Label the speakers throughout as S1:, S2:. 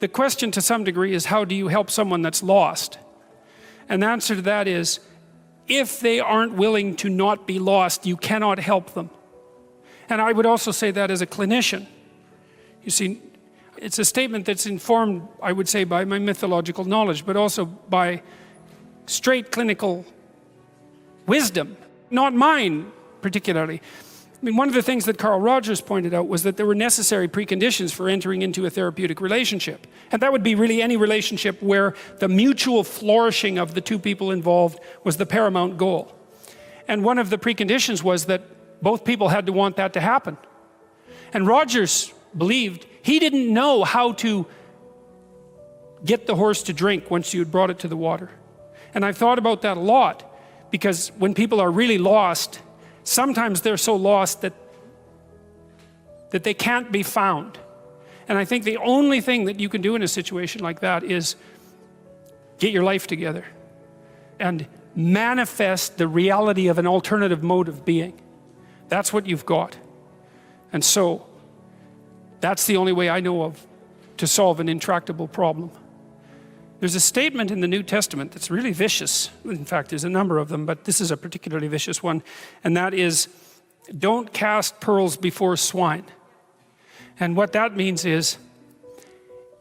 S1: the question to some degree is, how do you help someone that's lost? And the answer to that is, if they aren't willing to not be lost, you cannot help them. And I would also say that as a clinician. You see, it's a statement that's informed, I would say, by my mythological knowledge, but also by straight clinical wisdom, not mine particularly. I mean, one of the things that Carl Rogers pointed out was that there were necessary preconditions for entering into a therapeutic relationship. And that would be really any relationship where the mutual flourishing of the two people involved was the paramount goal. And one of the preconditions was that both people had to want that to happen. And Rogers believed he didn't know how to get the horse to drink once you had brought it to the water. And I've thought about that a lot, because when people are really lost, sometimes they're so lost that they can't be found. And I think the only thing that you can do in a situation like that is get your life together and manifest the reality of an alternative mode of being. That's what you've got. And so that's the only way I know of to solve an intractable problem. There's a statement in the New Testament that's really vicious. In fact, there's a number of them, but this is a particularly vicious one. And that is, don't cast pearls before swine. And what that means is,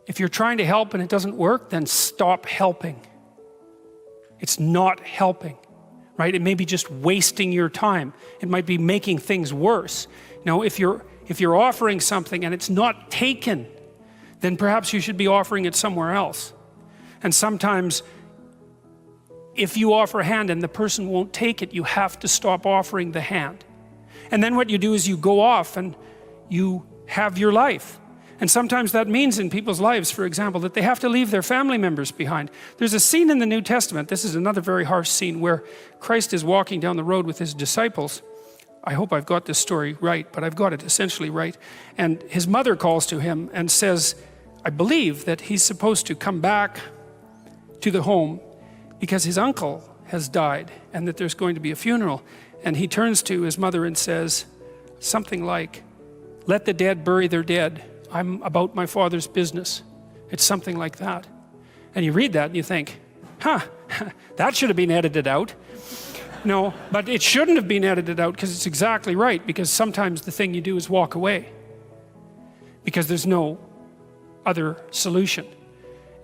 S1: if you're trying to help and it doesn't work, then stop helping. It's not helping, right? It may be just wasting your time. It might be making things worse. You know, if you're offering something and it's not taken, then perhaps you should be offering it somewhere else. And sometimes, if you offer a hand and the person won't take it, you have to stop offering the hand. And then what you do is you go off and you have your life. And sometimes that means in people's lives, for example, that they have to leave their family members behind. There's a scene in the New Testament, this is another very harsh scene, where Christ is walking down the road with his disciples. I hope I've got this story right, but I've got it essentially right. And his mother calls to him and says, I believe that he's supposed to come back to the home because his uncle has died and that there's going to be a funeral. And he turns to his mother and says something like, let the dead bury their dead. I'm about my Father's business. It's something like that. And you read that and you think, that should have been edited out. No, but it shouldn't have been edited out, because it's exactly right. Because sometimes the thing you do is walk away because there's no other solution.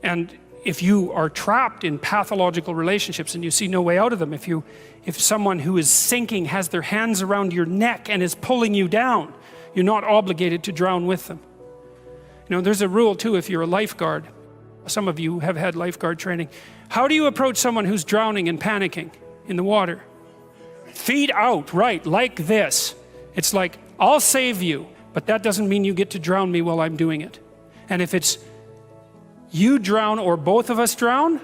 S1: And if you are trapped in pathological relationships and you see no way out of them, if someone who is sinking has their hands around your neck and is pulling you down, you're not obligated to drown with them. You know, there's a rule too, if you're a lifeguard. Some of you have had lifeguard training. How do you approach someone who's drowning and panicking in the water? Feet out, right, like this. It's like, I'll save you, but that doesn't mean you get to drown me while I'm doing it. And if it's you drown or both of us drown,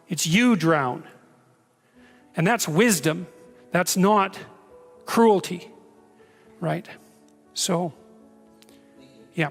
S1: it's you drown. And that's wisdom. That's not cruelty, right? So, yeah.